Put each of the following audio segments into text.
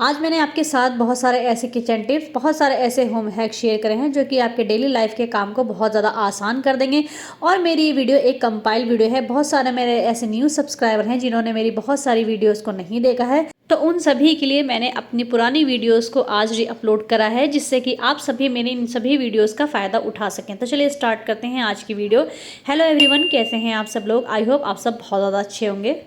आज मैंने आपके साथ बहुत सारे ऐसे किचन टिप्स, बहुत सारे ऐसे होम हैक शेयर करे हैं जो कि आपके डेली लाइफ के काम को बहुत ज़्यादा आसान कर देंगे। और मेरी ये वीडियो एक कंपाइल वीडियो है। बहुत सारे मेरे ऐसे न्यू सब्सक्राइबर हैं जिन्होंने मेरी बहुत सारी वीडियोस को नहीं देखा है, तो उन सभी के लिए मैंने अपनी पुरानी वीडियोस को आज री अपलोड करा है, जिससे कि आप सभी मेरी इन सभी वीडियोस का फ़ायदा उठा सकें। तो चलिए स्टार्ट करते हैं आज की वीडियो। हेलो एवरीवन, कैसे हैं आप सब लोग? आई होप आप सब बहुत ज़्यादा अच्छे होंगे।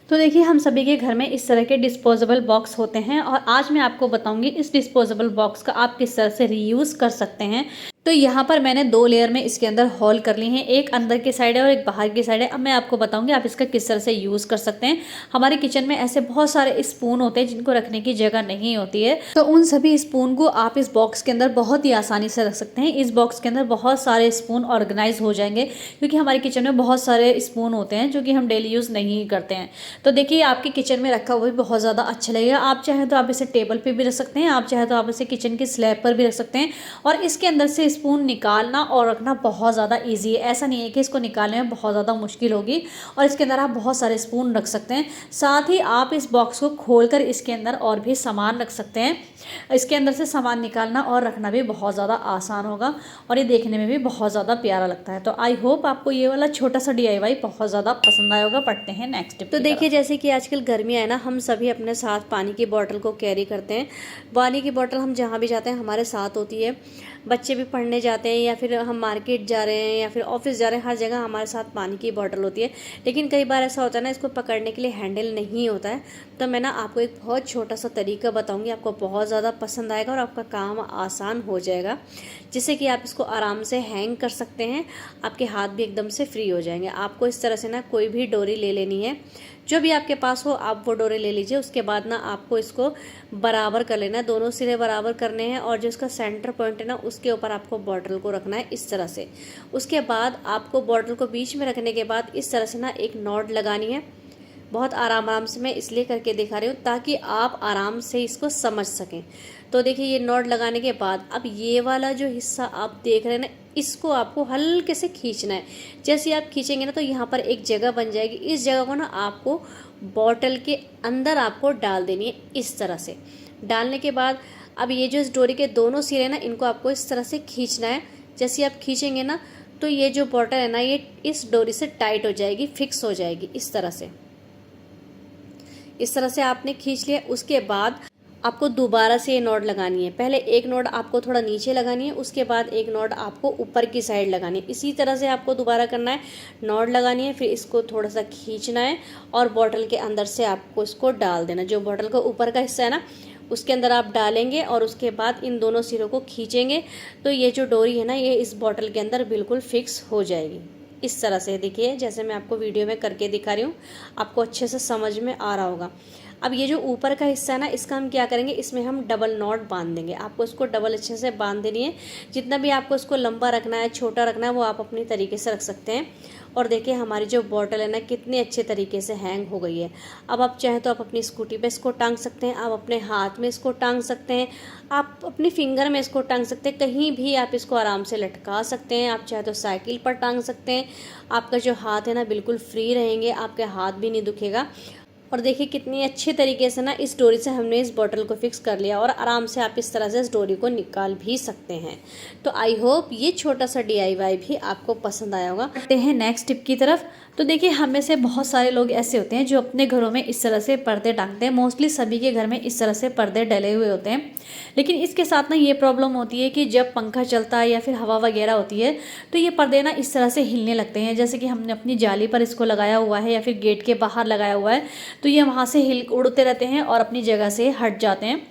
तो देखिए, हम सभी के घर में इस तरह के डिस्पोजेबल बॉक्स होते हैं और आज मैं आपको बताऊंगी इस डिस्पोजेबल बॉक्स का आप किस तरह से रीयूज़ कर सकते हैं। तो यहाँ पर मैंने 2 लेयर में इसके अंदर होल कर ली हैं, एक अंदर की साइड है और एक बाहर की साइड है। अब मैं आपको बताऊंगी आप इसका किस तरह से यूज़ कर सकते हैं। हमारे किचन में ऐसे बहुत सारे स्पून होते हैं जिनको रखने की जगह नहीं होती है, तो उन सभी स्पून को आप इस बॉक्स के अंदर बहुत ही आसानी से रख सकते हैं। इस बॉक्स के अंदर बहुत सारे स्पून ऑर्गेनाइज हो जाएंगे, क्योंकि हमारे किचन में बहुत सारे स्पून होते हैं जो कि हम डेली यूज़ नहीं करते हैं। तो देखिए, आपके किचन में रखा हुआ भी बहुत ज़्यादा अच्छा लगेगा। आप चाहें तो आप इसे टेबल पे भी रख सकते हैं, आप चाहें तो आप इसे किचन की स्लैब पर भी रख सकते हैं। और इसके अंदर से स्पून निकालना और रखना बहुत ज़्यादा ईजी है। ऐसा नहीं है कि इसको निकालने में बहुत ज़्यादा मुश्किल होगी, और इसके अंदर आप बहुत सारे स्पून रख सकते हैं। साथ ही आप इस बॉक्स को खोलकर इसके अंदर और भी सामान रख सकते हैं। इसके अंदर से सामान निकालना और रखना भी बहुत ज़्यादा आसान होगा, और ये देखने में भी बहुत ज़्यादा प्यारा लगता है। तो आई होप आपको ये वाला छोटा सा DIY बहुत ज़्यादा पसंद आया होगा। पढ़ते हैं नेक्स्ट टिप। तो देखिए, जैसे कि आजकल गर्मी है ना, हम सभी अपने साथ पानी की बोतल को कैरी करते हैं। पानी की बोतल हम जहाँ भी जाते हैं हमारे साथ होती है। बच्चे भी पढ़ने जाते हैं या फिर हम मार्केट जा रहे हैं या फिर ऑफिस जा रहे हैं, हर जगह हमारे साथ पानी की बोतल होती है। लेकिन कई बार ऐसा होता है ना, इसको पकड़ने के लिए हैंडल नहीं होता है। तो मैं ना आपको एक बहुत छोटा सा तरीका बताऊंगी, आपको बहुत ज़्यादा पसंद आएगा और आपका काम आसान हो जाएगा, जिससे कि आप इसको आराम से हैंग कर सकते हैं। आपके हाथ भी एकदम से फ्री हो जाएंगे। आपको इस तरह से ना कोई भी डोरी ले लेनी है, जो भी आपके पास हो आप वो डोरे ले लीजिए। उसके बाद ना आपको इसको बराबर कर लेना है, दोनों सिरे बराबर करने हैं, और जो इसका सेंटर पॉइंट है ना उसके ऊपर आपको बॉटल को रखना है इस तरह से। उसके बाद आपको बॉटल को बीच में रखने के बाद इस तरह से ना एक नॉट लगानी है। बहुत आराम से मैं इसलिए करके दिखा रही हूँ ताकि आप आराम से इसको समझ सकें। तो देखिए, ये नॉट लगाने के बाद अब ये वाला जो हिस्सा आप देख रहे हैं ना, इसको आपको हल्के से खींचना है। जैसे आप खींचेंगे ना तो यहाँ पर एक जगह बन जाएगी। इस जगह को ना आपको बॉटल के अंदर आपको डाल देनी है इस तरह से। डालने के बाद अब ये जो इस डोरी के दोनों सिरे ना, इनको आपको इस तरह से खींचना है। जैसे आप खींचेंगे ना तो ये जो बॉटल है ना, ये इस डोरी से टाइट हो जाएगी, फिक्स हो जाएगी इस तरह से। इस तरह से आपने खींच लिया। उसके बाद आपको दोबारा से ये नॉट लगानी है। पहले एक नॉट आपको थोड़ा नीचे लगानी है, उसके बाद एक नॉट आपको ऊपर की साइड लगानी है। इसी तरह से आपको दोबारा करना है, नॉट लगानी है, फिर इसको थोड़ा सा खींचना है और बॉटल के अंदर से आपको इसको डाल देना। जो बॉटल का ऊपर का हिस्सा है ना, उसके अंदर आप डालेंगे और उसके बाद इन दोनों सिरों को खींचेंगे तो ये जो डोरी है ना, ये इस बॉटल के अंदर बिल्कुल फिक्स हो जाएगी इस तरह से। देखिए, जैसे मैं आपको वीडियो में करके दिखा रही हूँ, आपको अच्छे से समझ में आ रहा होगा। अब ये जो ऊपर का हिस्सा है ना, इसका हम क्या करेंगे, इसमें हम डबल नॉट बांध देंगे। आपको इसको डबल अच्छे से बांध देनी है। जितना भी आपको इसको लंबा रखना है, छोटा रखना है, वो आप अपनी तरीके से रख सकते हैं। और देखिए, हमारी जो बॉटल है ना, कितने अच्छे तरीके से हैंग हो गई है। अब आप चाहें तो आप अपनी स्कूटी पे इसको टांग सकते हैं, आप अपने हाथ में इसको टांग सकते हैं, आप अपनी फिंगर में इसको टांग सकते हैं, कहीं भी आप इसको आराम से लटका सकते हैं। आप चाहे तो साइकिल पर टांग सकते हैं। आपका जो हाथ है ना, बिल्कुल फ्री रहेंगे, आपके हाथ भी नहीं दुखेगा। और देखिए, कितनी अच्छे तरीके से ना इस डोरी से हमने इस बॉटल को फिक्स कर लिया, और आराम से आप इस तरह से इस डोरी को निकाल भी सकते हैं। तो आई होप ये छोटा सा DIY भी आपको पसंद आया होगा। बढ़ते हैं नेक्स्ट टिप की तरफ। तो देखिए, हम में से बहुत सारे लोग ऐसे होते हैं जो अपने घरों में इस तरह से पर्दे टांगते हैं। मोस्टली सभी के घर में इस तरह से पर्दे डले हुए होते हैं, लेकिन इसके साथ ना ये प्रॉब्लम होती है कि जब पंखा चलता है या फिर हवा वगैरह होती है तो ये पर्दे ना इस तरह से हिलने लगते हैं। जैसे कि हमने अपनी जाली पर इसको लगाया हुआ है या फिर गेट के बाहर लगाया हुआ है, तो ये वहाँ से हिल उड़ते रहते हैं और अपनी जगह से हट जाते हैं।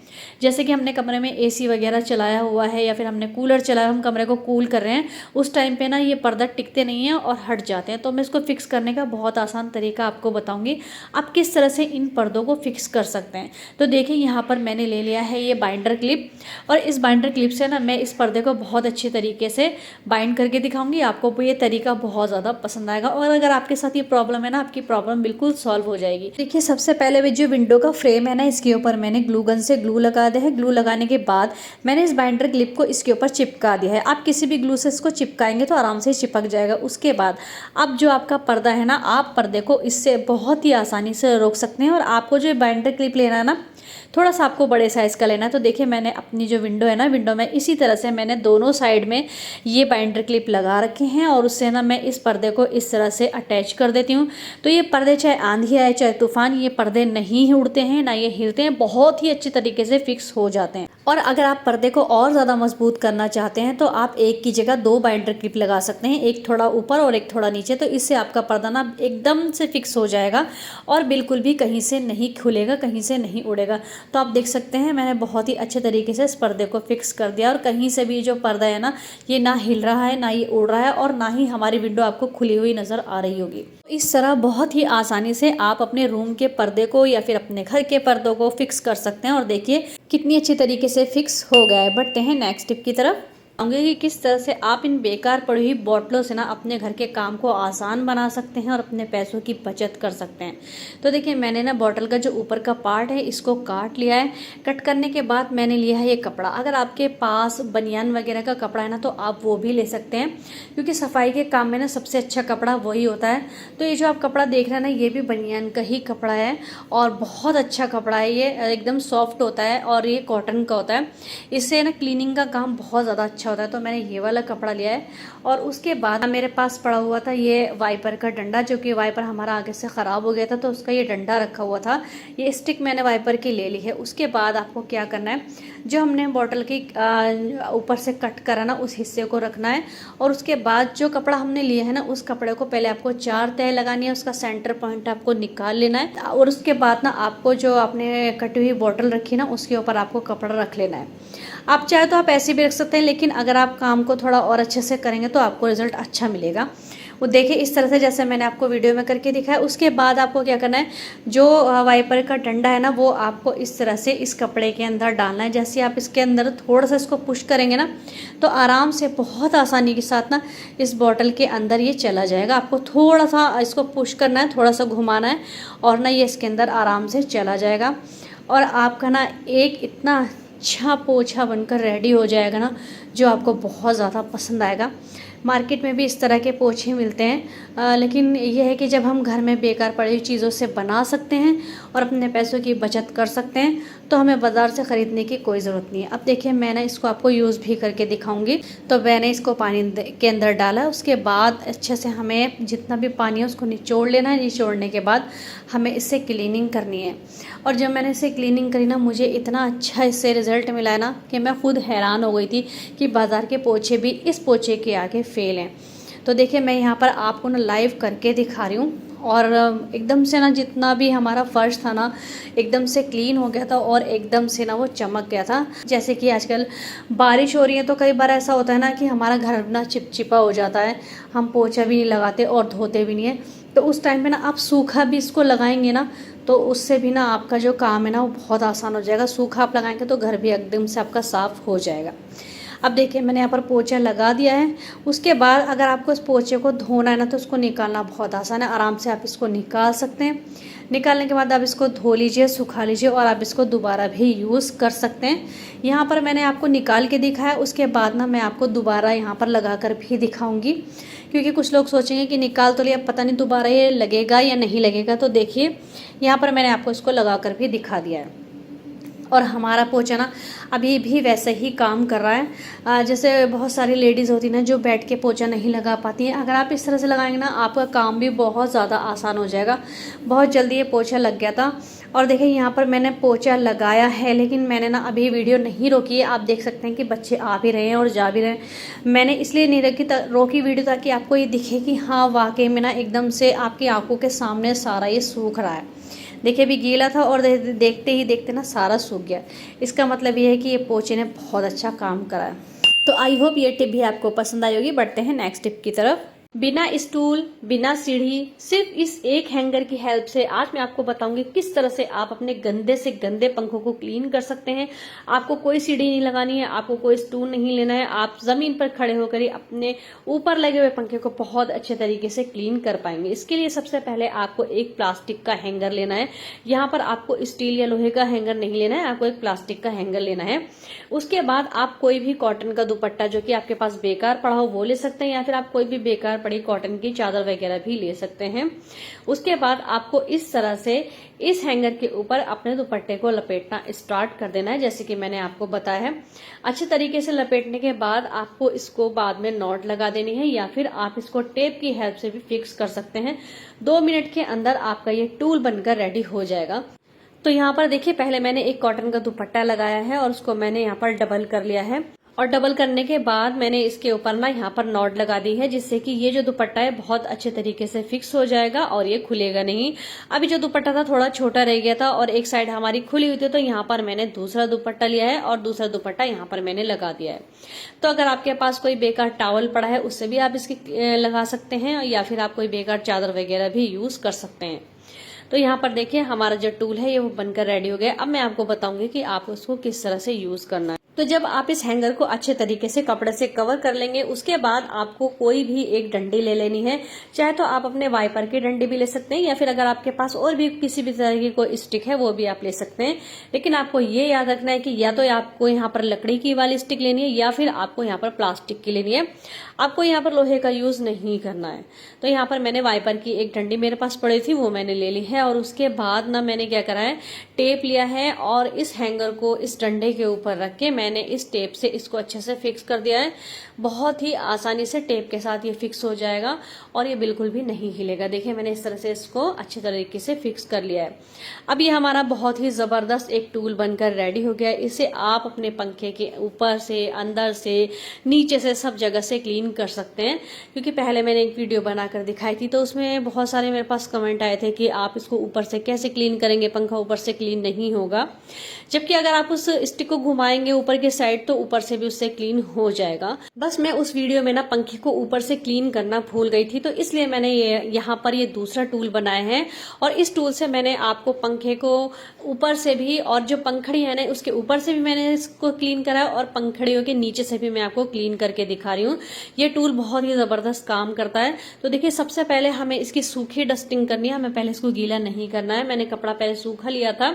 जैसे कि हमने कमरे में AC वगैरह चलाया हुआ है या फिर हमने कूलर चलाया, हम कमरे को कूल कर रहे हैं, उस टाइम पे ना ये पर्दा टिकते नहीं हैं और हट जाते हैं। तो मैं इसको फिक्स करने का बहुत आसान तरीका आपको बताऊंगी, आप किस तरह से इन पर्दों को फिक्स कर सकते हैं। तो देखिए, यहाँ पर मैंने ले लिया है ये बाइंडर क्लिप, और इस बाइंडर क्लिप से ना मैं इस पर्दे को बहुत अच्छे तरीके से बाइंड करके दिखाऊंगी। आपको ये तरीका बहुत ज़्यादा पसंद आएगा, और अगर आपके साथ ये प्रॉब्लम है ना, आपकी प्रॉब्लम बिल्कुल सॉल्व हो जाएगी। देखिए, सबसे पहले जो विंडो का फ्रेम है ना, इसके ऊपर मैंने ग्लू गन से ग्लू लगा दिया है। ग्लू लगाने के बाद मैंने इस बाइंडर क्लिप को इसके ऊपर चिपका दिया है। आप किसी भी ग्लू से इसको चिपकाएंगे तो आराम से चिपक जाएगा। उसके बाद अब जो आपका पर्दा है ना, आप पर्दे को इससे बहुत ही आसानी से रोक सकते हैं। और आपको जो बाइंडर क्लिप लेना है ना, थोड़ा सा आपको बड़े साइज़ का लेना है। तो देखिए मैंने अपनी जो विंडो है ना, विंडो में इसी तरह से मैंने दोनों साइड में ये बाइंडर क्लिप लगा रखे हैं और उससे ना मैं इस पर्दे को इस तरह से अटैच कर देती हूँ। तो ये पर्दे चाहे आंधी आए चाहे तूफान, ये पर्दे नहीं ही उड़ते हैं ना ये हिलते हैं, बहुत ही अच्छी तरीके से फिक्स हो जाते हैं। और अगर आप पर्दे को और ज़्यादा मजबूत करना चाहते हैं तो आप एक की जगह 2 बाइंडर क्लिप लगा सकते हैं, एक थोड़ा ऊपर और एक थोड़ा नीचे। तो इससे आपका पर्दा ना एकदम से फिक्स हो जाएगा और बिल्कुल भी कहीं से नहीं खुलेगा, कहीं से नहीं उड़ेगा। तो आप देख सकते हैं मैंने बहुत ही अच्छे तरीके से इस पर्दे को फिक्स कर दिया और कहीं से भी जो पर्दा है ना ये ना हिल रहा है, ना ये उड़ रहा है और ना ही हमारी विंडो आपको खुली हुई नज़र आ रही होगी। इस तरह बहुत ही आसानी से आप अपने रूम के पर्दे को या फिर अपने घर के पर्दों को फिक्स कर सकते हैं। और देखिए कितनी अच्छी तरीके से फिक्स हो गया है। बढ़ते हैं नेक्स्ट टिप की तरफ। बताऊंगी कि किस तरह से आप इन बेकार पड़ी हुई बॉटलों से ना अपने घर के काम को आसान बना सकते हैं और अपने पैसों की बचत कर सकते हैं। तो देखिए मैंने ना बॉटल का जो ऊपर का पार्ट है इसको काट लिया है। कट करने के बाद मैंने लिया है ये कपड़ा। अगर आपके पास बनियान वगैरह का कपड़ा है ना तो आप वो भी ले सकते हैं, क्योंकि सफाई के काम में ना सबसे अच्छा कपड़ा वही होता है। तो ये जो आप कपड़ा देख रहे हैं ना ये भी बनियान का ही कपड़ा है और बहुत अच्छा कपड़ा है। ये एकदम सॉफ्ट होता है और ये कॉटन का होता है। इससे ना क्लीनिंग का काम बहुत ज़्यादा अच्छा होता है। तो मैंने ये वाला कपड़ा लिया है और उसके बाद मेरे पास पड़ा हुआ था ये वाइपर का डंडा, जो कि वाइपर हमारा आगे से ख़राब हो गया था तो उसका ये डंडा रखा हुआ था। ये स्टिक मैंने वाइपर की ले ली है। उसके बाद आपको क्या करना है, जो हमने बॉटल की ऊपर से कट करा ना उस हिस्से को रखना है और उसके बाद जो कपड़ा हमने लिया है ना उस कपड़े को पहले आपको 4 तह लगानी है, उसका सेंटर पॉइंट आपको निकाल लेना है और उसके बाद ना आपको जो आपने कटी हुई बॉटल रखी ना उसके ऊपर आपको कपड़ा रख लेना है। आप चाहे तो आप ऐसे भी रख सकते हैं, लेकिन अगर आप काम को थोड़ा और अच्छे से करेंगे तो आपको रिजल्ट अच्छा मिलेगा। वो देखिए इस तरह से जैसे मैंने आपको वीडियो में करके दिखाया। उसके बाद आपको क्या करना है, जो वाइपर का डंडा है ना वो आपको इस तरह से इस कपड़े के अंदर डालना है। जैसे आप इसके अंदर थोड़ा सा इसको पुश करेंगे ना तो आराम से बहुत आसानी के साथ ना इस बॉटल के अंदर ये चला जाएगा। आपको थोड़ा सा इसको पुश करना है, थोड़ा सा घुमाना है और ना ये इसके अंदर आराम से चला जाएगा और आपका ना एक इतना अच्छा पोछा बनकर रेडी हो जाएगा ना जो आपको बहुत ज़्यादा पसंद आएगा। मार्केट में भी इस तरह के पोछे मिलते हैं, लेकिन यह है कि जब हम घर में बेकार पड़ी हुई चीज़ों से बना सकते हैं और अपने पैसों की बचत कर सकते हैं तो हमें बाज़ार से ख़रीदने की कोई ज़रूरत नहीं है। अब देखिए मैंने इसको आपको यूज़ भी करके दिखाऊंगी। तो मैंने इसको पानी के अंदर डाला, उसके बाद अच्छे से हमें जितना भी पानी है उसको निचोड़ लेना है। निचोड़ने के बाद हमें इससे क्लीनिंग करनी है और जब मैंने इसे क्लीनिंग करी ना मुझे इतना अच्छा इससे रिज़ल्ट मिला है ना कि मैं खुद हैरान हो गई थी कि बाज़ार के पोछे भी इस पोछे के आगे फेल हैं। तो देखिए मैं यहाँ पर आपको ना लाइव करके दिखा रही हूँ और एकदम से ना जितना भी हमारा फर्श था ना एकदम से क्लीन हो गया था और एकदम से ना वो चमक गया था। जैसे कि आजकल बारिश हो रही है तो कई बार ऐसा होता है ना कि हमारा घर ना चिपचिपा हो जाता है, हम पोछा भी नहीं लगाते और धोते भी नहीं है। तो उस टाइम पे ना आप सूखा भी इसको लगाएंगे ना तो उससे भी ना आपका जो काम है ना वो बहुत आसान हो जाएगा। सूखा आप लगाएंगे तो घर भी एकदम से आपका साफ़ हो जाएगा। अब देखिए मैंने यहाँ पर पोछा लगा दिया है। उसके बाद अगर आपको इस पोछे को धोना है ना तो उसको निकालना बहुत आसान है। आराम से आप इसको निकाल सकते हैं। निकालने के बाद आप इसको धो लीजिए, सुखा लीजिए और आप इसको दोबारा भी यूज़ कर सकते हैं। यहाँ पर मैंने आपको निकाल के दिखाया, उसके बाद ना मैं आपको दोबारा यहाँ पर लगा कर भी दिखाऊंगी, क्योंकि कुछ लोग सोचेंगे कि निकाल तो लिया पता नहीं दोबारा ये लगेगा या नहीं लगेगा। तो देखिए यहाँ पर मैंने आपको इसको लगा कर भी दिखा दिया है और हमारा पोछा ना अभी भी वैसे ही काम कर रहा है। जैसे बहुत सारी लेडीज़ होती ना जो बैठ के पोछा नहीं लगा पाती हैं, अगर आप इस तरह से लगाएंगे ना आपका काम भी बहुत ज़्यादा आसान हो जाएगा। बहुत जल्दी ये पोछा लग गया था। और देखिए यहाँ पर मैंने पोछा लगाया है, लेकिन मैंने ना अभी वीडियो नहीं रोकी है। आप देख सकते हैं कि बच्चे आ भी रहे हैं और जा भी रहे हैं। मैंने इसलिए नहीं रोकी वीडियो ताकि आपको ये दिखे कि हाँ वाकई में ना एकदम से आपकी आंखों के सामने सारा ये सूख रहा है। देखिए अभी गीला था और देखते ही देखते ना सारा सूख गया। इसका मतलब ये है कि ये पोछे ने बहुत अच्छा काम करा है। तो आई होप ये टिप भी आपको पसंद आई होगी। बढ़ते हैं नेक्स्ट टिप की तरफ। बिना स्टूल, बिना सीढ़ी, सिर्फ इस एक हैंगर की हेल्प से आज मैं आपको बताऊंगी किस तरह से आप अपने गंदे से गंदे पंखों को क्लीन कर सकते हैं। आपको कोई सीढ़ी नहीं लगानी है, आपको कोई स्टूल नहीं लेना है। आप जमीन पर खड़े होकर ही अपने ऊपर लगे हुए पंखे को बहुत अच्छे तरीके से क्लीन कर पाएंगे। इसके लिए सबसे पहले आपको एक प्लास्टिक का हैंगर लेना है। यहाँ पर आपको स्टील या लोहे का हैंगर नहीं लेना है, आपको एक प्लास्टिक का हैंगर लेना है। उसके बाद आप कोई भी कॉटन का दुपट्टा जो कि आपके पास बेकार पड़ा हो वो ले सकते हैं, या फिर आप कोई भी बेकार पड़ी कॉटन की चादर वगैरह भी ले सकते हैं। उसके बाद आपको इस तरह से इस हैंगर के ऊपर अपने दुपट्टे को लपेटना स्टार्ट कर देना है, जैसे कि मैंने आपको बताया है। अच्छे तरीके से लपेटने के बाद आपको इसको बाद में नॉट लगा देनी है, या फिर आप इसको टेप की हेल्प से भी फिक्स कर सकते हैं। 2 मिनट के अंदर आपका ये टूल बनकर रेडी हो जाएगा। तो यहाँ पर देखिए, पहले मैंने एक कॉटन का दुपट्टा लगाया है और उसको मैंने यहाँ पर डबल कर लिया है, और डबल करने के बाद मैंने इसके ऊपर ना यहाँ पर नॉट लगा दी है, जिससे कि ये जो दुपट्टा है बहुत अच्छे तरीके से फिक्स हो जाएगा और ये खुलेगा नहीं। अभी जो दुपट्टा था थोड़ा छोटा रह गया था और एक साइड हमारी खुली हुई थी, तो यहाँ पर मैंने दूसरा दुपट्टा लिया है और दूसरा दुपट्टा यहाँ पर मैंने लगा दिया है। तो अगर आपके पास कोई बेकार टॉवल पड़ा है उससे भी आप इसकी लगा सकते हैं, या फिर आप कोई बेकार चादर वगैरह भी यूज कर सकते हैं। तो यहाँ पर देखिए, हमारा जो टूल है ये वो बनकर रेडी हो गया। अब मैं आपको बताऊंगी कि आप उसको किस तरह से यूज करना है। तो जब आप इस हैंगर को अच्छे तरीके से कपड़े से कवर कर लेंगे, उसके बाद आपको कोई भी एक डंडी ले लेनी है। चाहे तो आप अपने वाइपर की डंडी भी ले सकते हैं, या फिर अगर आपके पास और भी किसी भी तरह की कोई स्टिक है वो भी आप ले सकते हैं। लेकिन आपको ये याद रखना है कि या तो आपको यहाँ पर लकड़ी की वाली स्टिक लेनी है, या फिर आपको यहाँ पर प्लास्टिक की लेनी है। आपको यहाँ पर लोहे का यूज नहीं करना है। तो यहाँ पर मैंने वाइपर की एक डंडी मेरे पास पड़ी थी, वो मैंने ले ली है। और उसके बाद ना मैंने क्या करा है, टेप लिया है और इस हैंगर को इस डंडे के ऊपर रख के मैंने इस टेप से इसको अच्छे से फिक्स कर दिया है। बहुत ही आसानी से टेप के साथ ये फिक्स हो जाएगा और ये बिल्कुल भी नहीं हिलेगा। देखिए, मैंने इस तरह से इसको अच्छे तरीके से फिक्स कर लिया है। अब ये हमारा बहुत ही जबरदस्त एक टूल बनकर रेडी हो गया है। इसे आप अपने पंखे के ऊपर से, अंदर से, नीचे से, सब जगह से क्लीन कर सकते हैं। क्योंकि पहले मैंने एक वीडियो बनाकर दिखाई थी, तो उसमें बहुत सारे मेरे पास कमेंट आए थे कि आप इसको ऊपर से कैसे क्लीन करेंगे, पंखा ऊपर से क्लीन नहीं होगा। जबकि अगर आप उस स्टिक को घुमाएंगे ऊपर की साइड तो ऊपर से भी उससे क्लीन हो जाएगा। बस मैं उस वीडियो में ना पंखे को ऊपर से क्लीन करना भूल गई थी, तो इसलिए मैंने यहाँ पर ये दूसरा टूल बनाया है। और इस टूल से मैंने आपको पंखे को ऊपर से भी, और जो पंखड़ी है ना उसके ऊपर से भी मैंने इसको क्लीन करा है, और पंखड़ियों के नीचे से भी मैं आपको क्लीन करके दिखा रही हूँ। ये टूल बहुत ही जबरदस्त काम करता है। तो देखिए, सबसे पहले हमें इसकी सूखी डस्टिंग करनी है। हमें पहले इसको गीला नहीं करना है। मैंने कपड़ा पहले सूखा लिया था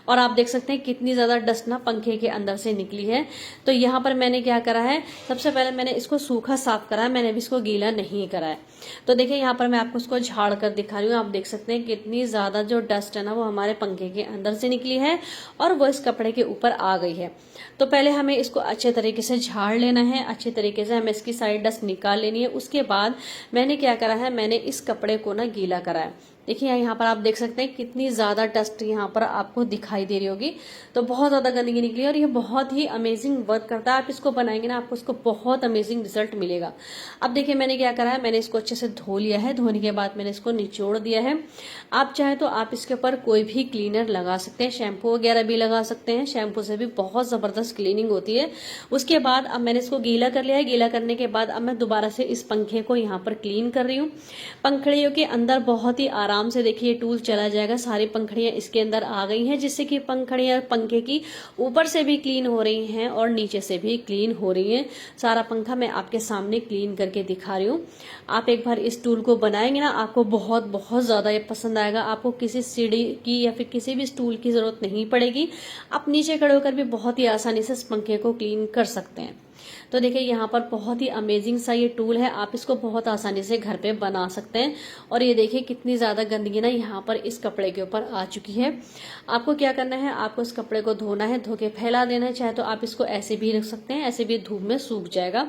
और आप देख सकते हैं कितनी ज्यादा डस्ट ना पंखे के अंदर से निकली है। तो यहाँ पर मैंने क्या करा है, सबसे पहले मैंने इसको सूखा साफ करा है, मैंने भी इसको गीला नहीं करा है। तो देखिए, यहाँ पर मैं आपको इसको झाड़ कर दिखा रही हूँ। आप देख सकते हैं कितनी ज्यादा जो डस्ट है ना वो हमारे पंखे के अंदर से निकली है और वो इस कपड़े के ऊपर आ गई है। तो पहले हमें इसको अच्छे तरीके से झाड़ लेना है, अच्छे तरीके से हमें इसकी सारी डस्ट निकाल लेनी है। उसके बाद मैंने क्या करा है, मैंने इस कपड़े को ना गीला करा है। देखिए, यहाँ पर आप देख सकते हैं कितनी ज्यादा डस्ट यहाँ पर आपको दिखाई दे रही होगी। तो बहुत ज्यादा गंदगी निकली और ये बहुत ही अमेजिंग वर्क करता है। आप इसको बनाएंगे ना, आपको इसको बहुत अमेजिंग रिजल्ट मिलेगा। अब देखिए, मैंने क्या करा है, मैंने इसको अच्छे से धो लिया है। धोने के बाद मैंने इसको निचोड़ दिया है। आप चाहे तो आप इसके ऊपर कोई भी क्लीनर लगा सकते हैं, शैम्पू वगैरह भी लगा सकते हैं। शैम्पू से भी बहुत जबरदस्त क्लीनिंग होती है। उसके बाद अब मैंने इसको गीला कर लिया है। गीला करने के बाद अब मैं दोबारा से इस पंखे को यहाँ पर क्लीन कर रही हूँ। पंखड़ियों के अंदर बहुत ही आराम से देखिए टूल चला जाएगा। सारी पंखड़ियां इसके अंदर आ गई हैं, जिससे कि पंखड़ियां पंखे की ऊपर से भी क्लीन हो रही हैं और नीचे से भी क्लीन हो रही हैं। सारा पंखा मैं आपके सामने क्लीन करके दिखा रही हूँ। आप एक बार इस टूल को बनाएंगे ना, आपको बहुत बहुत ज्यादा ये पसंद आएगा। आपको किसी सीढ़ी की या फिर किसी भी स्टूल की जरूरत नहीं पड़ेगी। आप नीचे खड़े होकर भी बहुत ही आसानी से इस पंखे को क्लीन कर सकते हैं। तो देखिए, यहाँ पर बहुत ही अमेजिंग सा ये टूल है। आप इसको बहुत आसानी से घर पे बना सकते हैं। और ये देखिए कितनी ज्यादा गंदगी ना यहाँ पर इस कपड़े के ऊपर आ चुकी है। आपको क्या करना है, आपको इस कपड़े को धोना है, धो के फैला देना है। चाहे तो आप इसको ऐसे भी रख सकते हैं, ऐसे भी धूप में सूख जाएगा।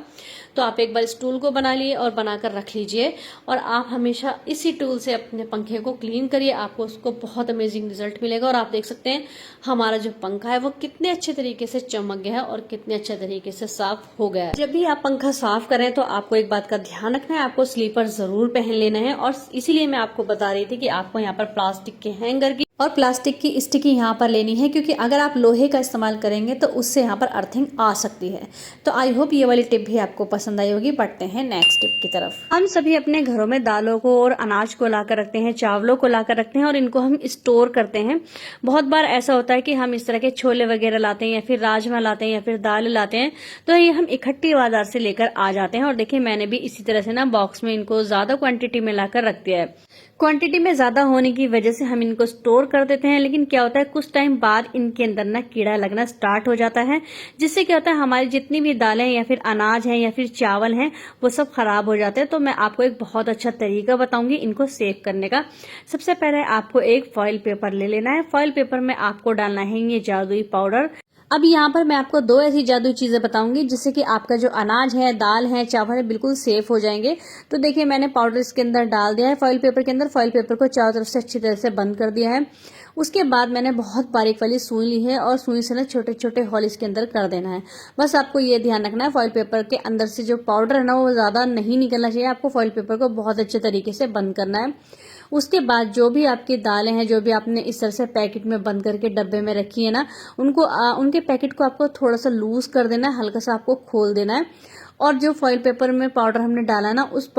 तो आप एक बार इस टूल को बना लिए और बनाकर रख लीजिए, और आप हमेशा इसी टूल से अपने पंखे को क्लीन करिए। आपको उसको बहुत अमेजिंग रिजल्ट मिलेगा। और आप देख सकते हैं हमारा जो पंखा है वो कितने अच्छे तरीके से चमक गया है और कितने अच्छे तरीके से साफ हो गया है। जब भी आप पंखा साफ करें तो आपको एक बात का ध्यान रखना है, आपको स्लीपर जरूर पहन लेना है। और इसीलिए मैं आपको बता रही थी कि आपको यहाँ पर प्लास्टिक के हैंगर की और प्लास्टिक की स्टिकी यहाँ पर लेनी है, क्योंकि अगर आप लोहे का इस्तेमाल करेंगे तो उससे यहाँ पर अर्थिंग आ सकती है। तो आई होप ये वाली टिप भी आपको पसंद आई होगी। बढ़ते हैं नेक्स्ट टिप की तरफ। हम सभी अपने घरों में दालों को और अनाज को लाकर रखते हैं, चावलों को लाकर रखते हैं और इनको हम स्टोर करते हैं। बहुत बार ऐसा होता है कि हम इस तरह के छोले वगैरह लाते हैं या फिर राजमा लाते हैं या फिर दाल लाते हैं, तो ये हम इकट्ठी बाजार से लेकर आ जाते हैं। और देखिए, मैंने भी इसी तरह से ना बॉक्स में इनको ज्यादा क्वांटिटी में लाकर रख दिया है। क्वांटिटी में ज्यादा होने की वजह से हम इनको स्टोर कर देते हैं, लेकिन क्या होता है कुछ टाइम बाद इनके अंदर ना कीड़ा लगना स्टार्ट हो जाता है, जिससे क्या होता है हमारी जितनी भी दालें या फिर अनाज है या फिर चावल हैं वो सब खराब हो जाते हैं। तो मैं आपको एक बहुत अच्छा तरीका बताऊंगी इनको सेव करने का। सबसे पहले आपको एक फॉइल पेपर ले लेना है। फॉइल पेपर में आपको डालना है ये जादुई पाउडर। अब यहाँ पर मैं आपको 2 ऐसी जादुई चीजें बताऊंगी जिससे कि आपका जो अनाज है, दाल है, चावल है बिल्कुल सेफ हो जाएंगे। तो देखिए मैंने पाउडर इसके अंदर डाल दिया है फॉइल पेपर के अंदर। फॉइल पेपर को चारों तरफ से अच्छी तरह से बंद कर दिया है। उसके बाद मैंने बहुत बारीक वाली सुई ली है और सुई से ना छोटे छोटे होल इसके अंदर कर देना है। बस आपको ये ध्यान रखना है फॉइल पेपर के अंदर से जो पाउडर है ना वो ज्यादा नहीं निकलना चाहिए। आपको फॉइल पेपर को बहुत अच्छे तरीके से बंद करना है। उसके बाद जो भी आपकी दालें हैं, जो भी आपने इस तरह से पैकेट में बंद करके डब्बे में रखी है ना, उनके पैकेट को आपको थोड़ा सा लूज कर देना है, हल्का सा आपको खोल देना है। और जो फॉइल पेपर में पाउडर हमने डाला है ना, उस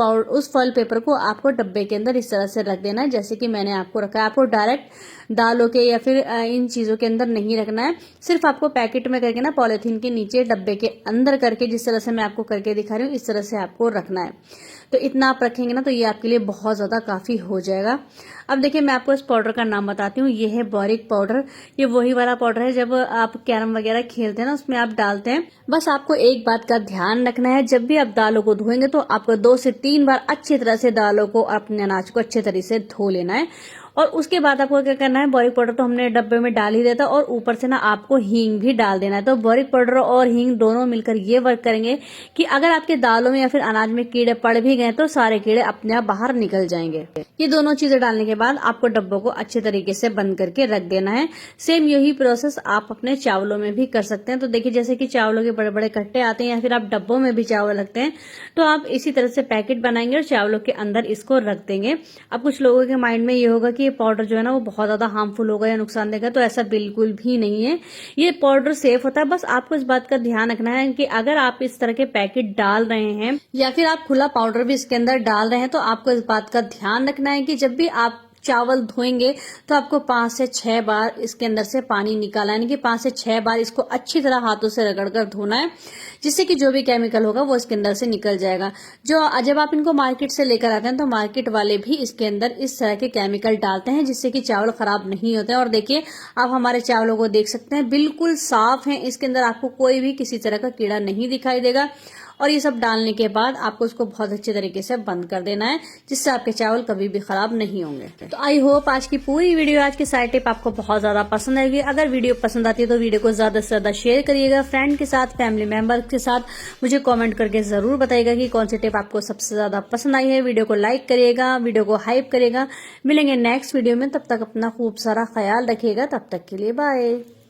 फॉइल पेपर को आपको डब्बे के अंदर इस तरह से रख देना है जैसे कि मैंने आपको रखा है। आपको डायरेक्ट दालों के या फिर इन चीजों के अंदर नहीं रखना है। सिर्फ आपको पैकेट में करके ना पॉलिथीन के नीचे डब्बे के अंदर करके, जिस तरह से मैं आपको करके दिखा रही हूँ, इस तरह से आपको रखना है। तो इतना आप रखेंगे ना तो ये आपके लिए बहुत ज्यादा काफी हो जाएगा। अब देखिए मैं आपको इस पाउडर का नाम बताती हूँ। ये है बोरिक पाउडर। ये वही वाला पाउडर है जब आप कैरम वगैरह खेलते हैं ना उसमें आप डालते हैं। बस आपको एक बात का ध्यान रखना है, जब भी आप दालों को धोएंगे तो आपको 2 से 3 बार अच्छी तरह से दालों को, अपने अनाज को अच्छे तरीके से धो लेना है। और उसके बाद आपको क्या करना है, बोरिक पाउडर तो हमने डब्बे में डाल ही दिया था और ऊपर से ना आपको हींग भी डाल देना है। तो बोरिक पाउडर और हींग दोनों मिलकर ये वर्क करेंगे कि अगर आपके दालों में या फिर अनाज में कीड़े पड़ भी गए तो सारे कीड़े अपने आप बाहर निकल जाएंगे। ये दोनों चीजें डालने के बाद आपको डब्बों को अच्छे तरीके से बंद करके रख देना है। सेम यही प्रोसेस आप अपने चावलों में भी कर सकते हैं। तो देखिए जैसे कि चावलों के बड़े बड़े कट्टे आते हैं या फिर आप डब्बों में भी चावल रखते हैं, तो आप इसी तरह से पैकेट बनाएंगे और चावलों के अंदर इसको रख देंगे। अब कुछ लोगों के माइंड में ये होगा कि ये पाउडर जो है ना वो बहुत ज्यादा हार्मफुल होगा या नुकसान देगा, तो ऐसा बिल्कुल भी नहीं है। ये पाउडर सेफ होता है। बस आपको इस बात का ध्यान रखना है कि अगर आप इस तरह के पैकेट डाल रहे हैं या फिर आप खुला पाउडर भी इसके अंदर डाल रहे हैं, तो आपको इस बात का ध्यान रखना है कि जब भी आप चावल धोएंगे तो आपको 5 से 6 बार इसके अंदर से पानी निकाला, यानी कि 5 से 6 बार इसको अच्छी तरह हाथों से रगड़कर धोना है, जिससे कि जो भी केमिकल होगा वो इसके अंदर से निकल जाएगा। जब आप इनको मार्केट से लेकर आते हैं तो मार्केट वाले भी इसके अंदर इस तरह के केमिकल डालते हैं जिससे कि चावल खराब नहीं होते हैं। और देखिए आप हमारे चावलों को देख सकते हैं, बिल्कुल साफ है। इसके अंदर आपको कोई भी किसी तरह का कीड़ा नहीं दिखाई देगा। और ये सब डालने के बाद आपको इसको बहुत अच्छे तरीके से बंद कर देना है, जिससे आपके चावल कभी भी खराब नहीं होंगे। तो आई होप आज की पूरी वीडियो, आज की सारी टिप आपको बहुत ज्यादा पसंद आएगी। अगर वीडियो पसंद आती है तो वीडियो को ज्यादा से ज्यादा शेयर करिएगा फ्रेंड के साथ, फैमिली मेंबर के साथ। मुझे कमेंट करके जरूर बताइएगा कि कौन सी टिप आपको सबसे ज्यादा पसंद आई है। वीडियो को लाइक करिएगा, वीडियो को हाइप करिएगा। मिलेंगे नेक्स्ट वीडियो में, तब तक अपना खूब सारा ख्याल रखिएगा। तब तक के लिए बाय।